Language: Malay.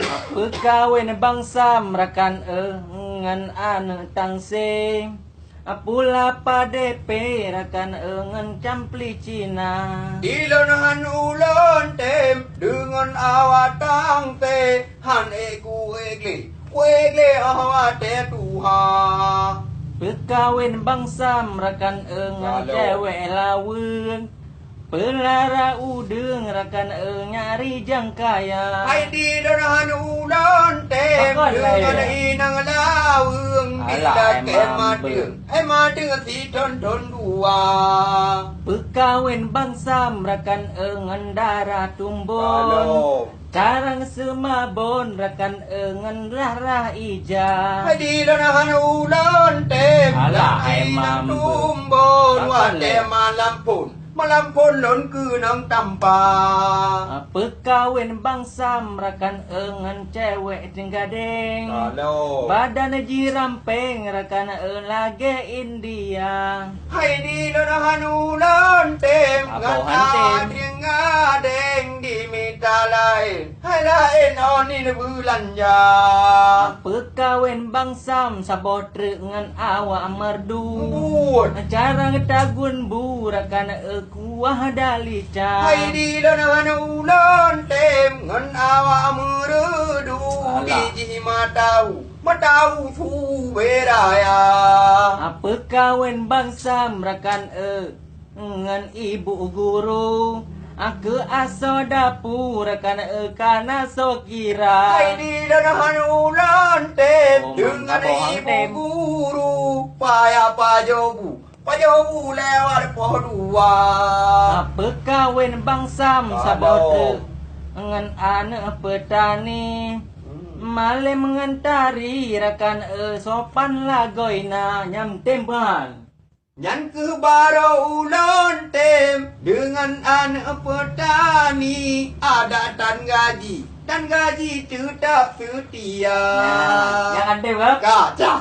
Pegawai bangsa merakan ngan tang se Pula padepe rakan ngan campli Cina Ilonahan ulon tem dengan awatang te han eku egle awate tuha Pegawai bangsa merakan ngan cewek laweng Pelara udeng rakan nyari jangkaya Hai di donahan ulon tem dengan inang laweng bila kemadeng si ton dua Pekawin bangsa merakan ngan tumbon Carang semabon rakan rah ija Hai di donahan ulon tem inang tumbon wate malam pun lon ke nang tampa Pekawin bangsa merakan ngan cewek tinggadeng Badan jirampeng rakan lage India Hai di donahan ulon tem ngan tinggadeng di mita lain Hai lain onin belanja Pekawin bangsa sabotre ngan awak merdu Buat Carang tagun burakan kuah dalica Hai di donahan ulon tem ngan awak meredu biji matau fu beraya Pekawin bangsa merakan ngan ibu guru Aku aso dapur kan kana so kira Hai di donahan ulon tem dengan ibu guru paya pajobu lewat poh dua Pekawin bangsa sabote ngan petani Male mengentari rakan sopan lagoina nyam tempan Nyan ke baro ulon tem dengan anak petani ada dan gaji tetap setia. Yang ada Gajah